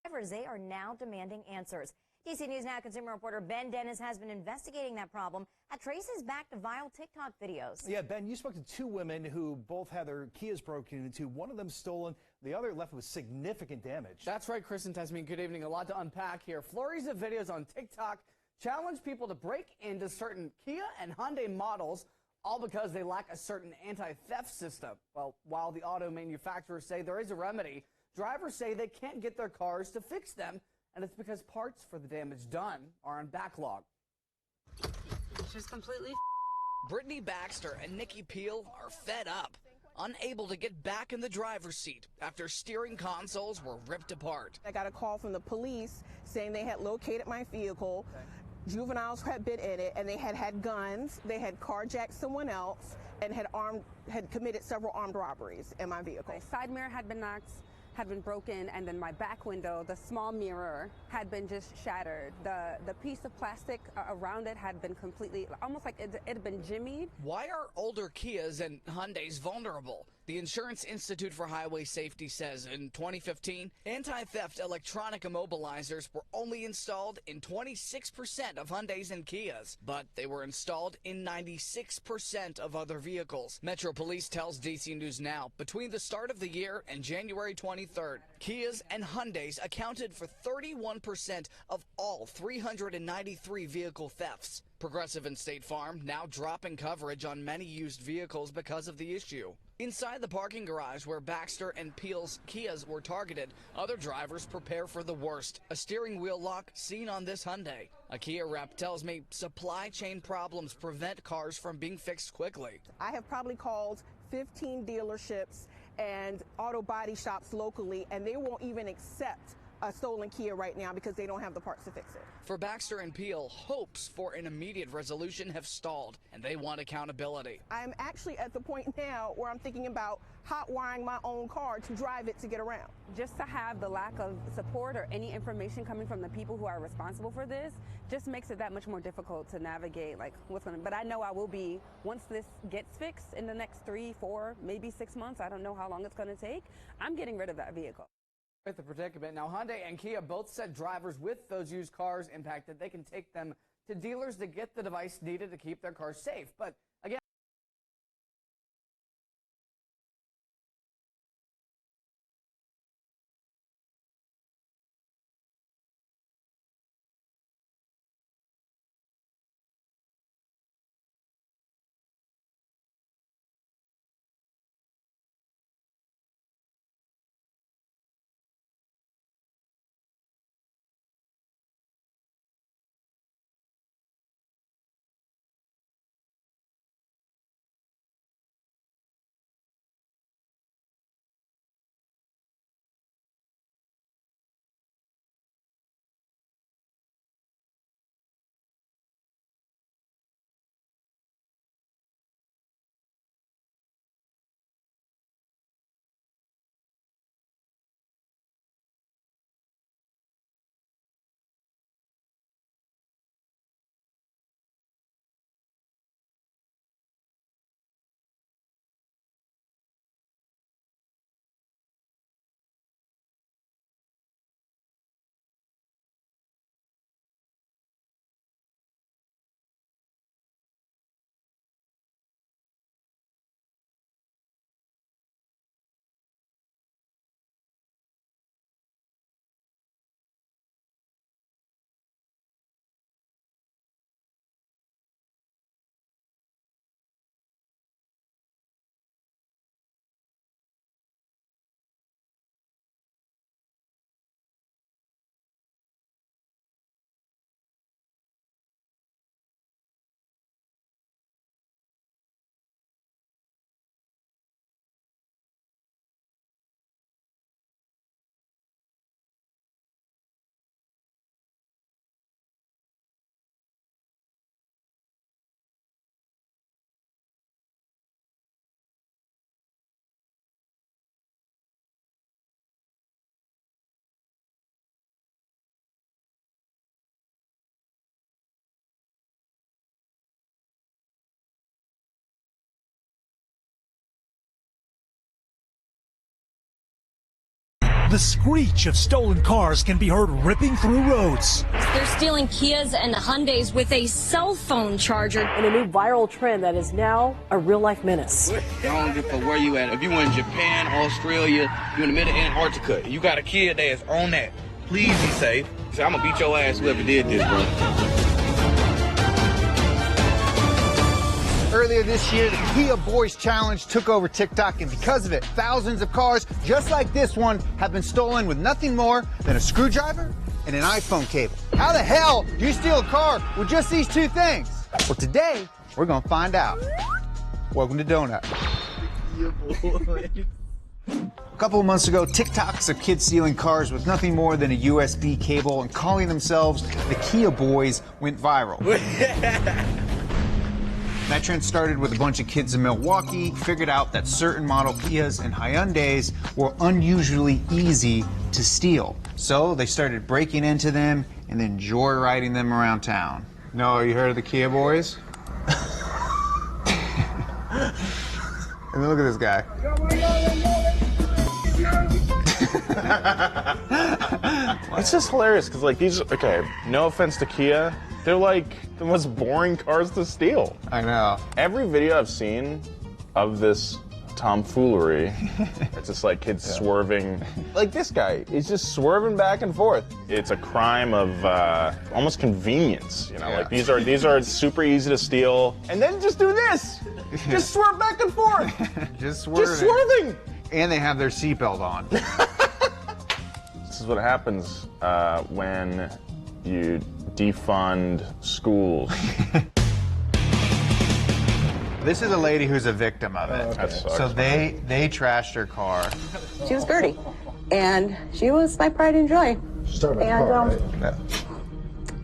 Drivers, they are now demanding answers. DC News Now consumer reporter Ben Dennis has been investigating that problem and traces back to viral TikTok videos. Yeah, Ben, you spoke to two women who both had their Kias broken into. One of them stolen, the other left with significant damage. That's right, Chris and Tasmin. Good evening. A lot to unpack here. Flurries of videos on TikTok challenge people to break into certain Kia and Hyundai models, all because they lack a certain anti-theft system. Well, while the auto manufacturers say there is a remedy, drivers say they can't get their cars to fix them, and it's because parts for the damage done are on backlog. It's just completely Brittany Baxter and Nikki Peel are fed up, unable to get back in the driver's seat after steering consoles were ripped apart. I got a call from the police saying they had located my vehicle. Juveniles had been in it, and they had guns. They had carjacked someone else and had committed several armed robberies in my vehicle. My side mirror had been knocked, had been broken, and then my back window, the small mirror, had been just shattered. The piece of plastic around it had been completely, almost like it had been jimmied. Why are older Kias and Hyundais vulnerable? The Insurance Institute for Highway Safety says in 2015, anti-theft electronic immobilizers were only installed in 26% of Hyundais and Kias, but they were installed in 96% of other vehicles. Metro Police tells DC News Now, between the start of the year and January 23rd, Kias and Hyundais accounted for 31% of all 393 vehicle thefts. Progressive and State Farm now dropping coverage on many used vehicles because of the issue. Inside the parking garage where Baxter and Peel's Kias were targeted, other drivers prepare for the worst. A steering wheel lock seen on this Hyundai. A Kia rep tells me supply chain problems prevent cars from being fixed quickly. I have probably called 15 dealerships and auto body shops locally, and they won't even accept a stolen Kia right now because they don't have the parts to fix it. For Baxter and Peel, hopes for an immediate resolution have stalled, and they want accountability. I'm actually at the point now where I'm thinking about hot wiring my own car to drive it to get around. Just to have the lack of support or any information coming from the people who are responsible for this just makes it that much more difficult to navigate, like what's going to, but I know I will be, once this gets fixed in the next 3, 4, maybe 6 months, I don't know how long it's going to take, I'm getting rid of that vehicle. With the predicament. Now, Hyundai and Kia both said drivers with those used cars impacted, they can take them to dealers to get the device needed to keep their cars safe. But The screech of stolen cars can be heard ripping through roads. They're stealing Kias and Hyundais with a cell phone charger. And a new viral trend that is now a real-life menace. I don't give a fuck where you at. If you in Japan, Australia, you in the middle of Antarctica, you got a kid that is on that, please be safe. So I'm gonna beat your ass whoever did this, bro. Earlier this year, the Kia Boys Challenge took over TikTok, and because of it, thousands of cars, just like this one, have been stolen with nothing more than a screwdriver and an iPhone cable. How the hell do you steal a car with just these two things? Well, today, we're gonna find out. Welcome to Donut. A couple of months ago, TikToks of kids stealing cars with nothing more than a USB cable and calling themselves the Kia Boys went viral. That trend started with a bunch of kids in Milwaukee figured out that certain model Kias and Hyundais were unusually easy to steal. So they started breaking into them and then joyriding them around town. No, you heard of the Kia Boys? And then look at this guy. It's just hilarious because, like, these, okay, no offense to Kia, they're like the most boring cars to steal. I know. Every video I've seen of this tomfoolery, it's just like kids swerving. Like this guy, he's just swerving back and forth. It's a crime of almost convenience, you know. Yeah. Like these are super easy to steal, and then just do this, just swerve back and forth, Just swerving. And they have their seatbelt on. This is what happens when you defund schools. This is a lady who's a victim of it. That sucks. So they trashed her car. She was Gertie, and she was my pride and joy. And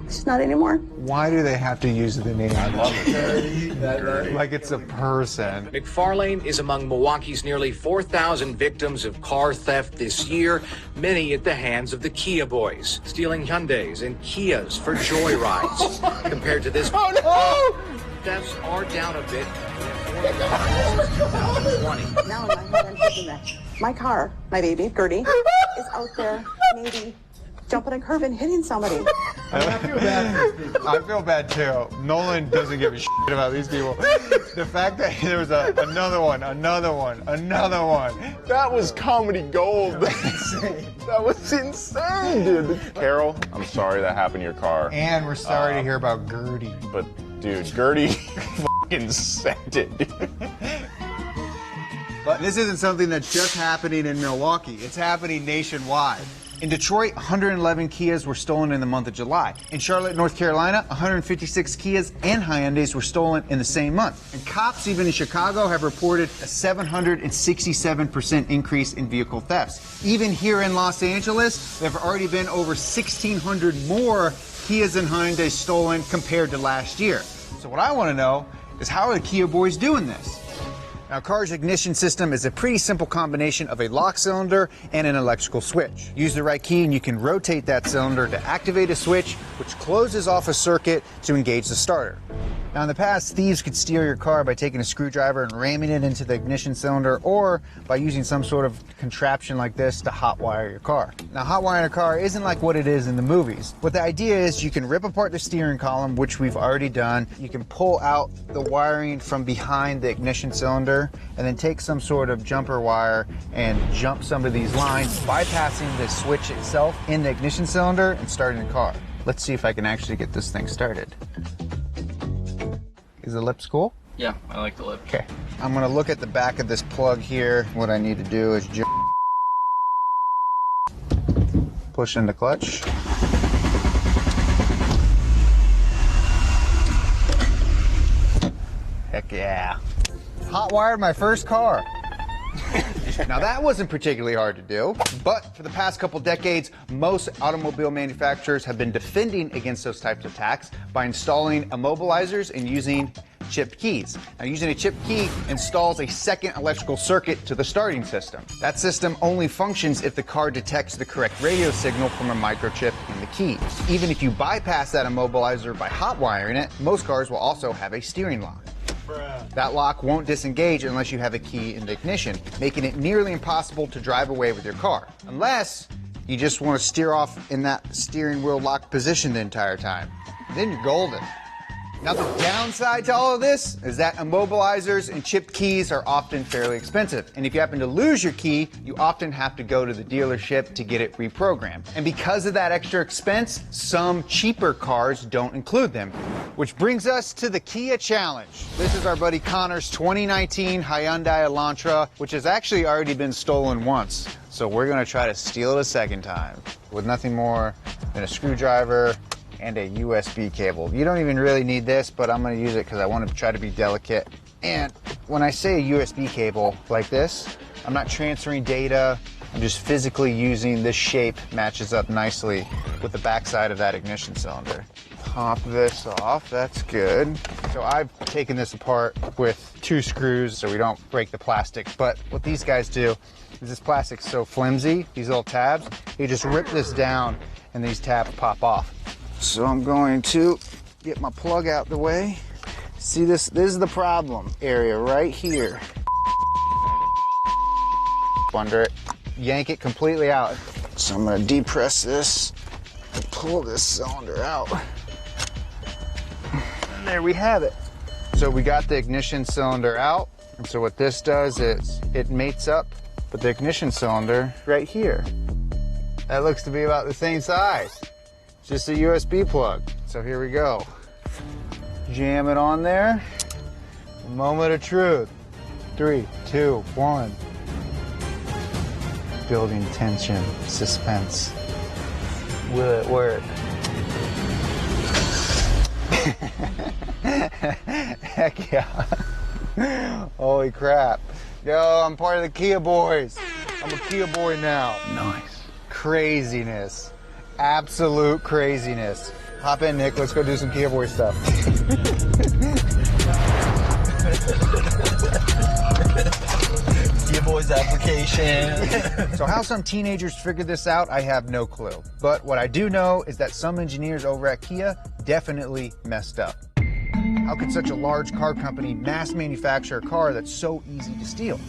she's not anymore. Why do they have to use the name? I love it. Like it's a person. McFarlane is among Milwaukee's nearly 4,000 victims of car theft this year, many at the hands of the Kia Boys, stealing Hyundais and Kias for joyrides. Compared to this, thefts are down a bit. Now in my head, I'm thinking that my car, my baby, Gertie, is out there, maybe jumping a curve and hitting somebody. I feel bad too. Nolan doesn't give a shit about these people. The fact that there was another one. That was comedy gold. That was insane, dude. Carol, I'm sorry that happened to your car. And we're sorry to hear about Gertie. But, dude, Gertie fucking sent it, dude. But this isn't something that's just happening in Milwaukee. It's happening nationwide. In Detroit, 111 Kias were stolen in the month of July. In Charlotte, North Carolina, 156 Kias and Hyundais were stolen in the same month. And cops, even in Chicago, have reported a 767% increase in vehicle thefts. Even here in Los Angeles, there have already been over 1,600 more Kias and Hyundais stolen compared to last year. So what I want to know is, how are the Kia Boys doing this? Now, a car's ignition system is a pretty simple combination of a lock cylinder and an electrical switch. Use the right key and you can rotate that cylinder to activate a switch, which closes off a circuit to engage the starter. Now, in the past, thieves could steal your car by taking a screwdriver and ramming it into the ignition cylinder, or by using some sort of contraption like this to hotwire your car. Now, hotwiring a car isn't like what it is in the movies. What the idea is, you can rip apart the steering column, which we've already done. You can pull out the wiring from behind the ignition cylinder, and then take some sort of jumper wire and jump some of these lines, bypassing the switch itself in the ignition cylinder and starting the car. Let's see if I can actually get this thing started. Is the lips cool? Yeah, I like the lip. Okay. I'm going to look at the back of this plug here. What I need to do is push into clutch. Heck yeah. Hotwired my first car. Now, that wasn't particularly hard to do, but for the past couple decades, most automobile manufacturers have been defending against those types of attacks by installing immobilizers and using chipped keys. Now, using a chipped key installs a second electrical circuit to the starting system. That system only functions if the car detects the correct radio signal from a microchip in the key. Even if you bypass that immobilizer by hot wiring it, most cars will also have a steering lock. That lock won't disengage unless you have a key in the ignition, making it nearly impossible to drive away with your car. Unless you just want to steer off in that steering wheel locked position the entire time. Then you're golden. Now the downside to all of this is that immobilizers and chipped keys are often fairly expensive. And if you happen to lose your key, you often have to go to the dealership to get it reprogrammed. And because of that extra expense, some cheaper cars don't include them. Which brings us to the Kia Challenge. This is our buddy Connor's 2019 Hyundai Elantra, which has actually already been stolen once. So we're gonna try to steal it a second time with nothing more than a screwdriver and a USB cable. You don't even really need this, but I'm gonna use it because I want to try to be delicate. And when I say a USB cable like this, I'm not transferring data, I'm just physically using this shape, matches up nicely with the backside of that ignition cylinder. Pop this off, that's good. So I've taken this apart with 2 screws so we don't break the plastic, but what these guys do is this plastic's so flimsy, these little tabs, you just rip this down and these tabs pop off. So I'm going to get my plug out the way. See this is the problem area right here. Under it, yank it completely out. So I'm gonna depress this and pull this cylinder out. And there we have it. So we got the ignition cylinder out. And so what this does is it mates up with the ignition cylinder right here. That looks to be about the same size. Just a USB plug. So here we go. Jam it on there. Moment of truth. 3, 2, 1. Building tension, suspense. Will it work? Heck yeah. Holy crap. Yo, I'm part of the Kia boys. I'm a Kia boy now. Nice. Craziness. Absolute craziness. Hop in, Nick. Let's go do some Kia boy stuff. Kia boys application. So how some teenagers figured this out, I have no clue. But what I do know is that some engineers over at Kia definitely messed up. How could such a large car company mass manufacture a car that's so easy to steal?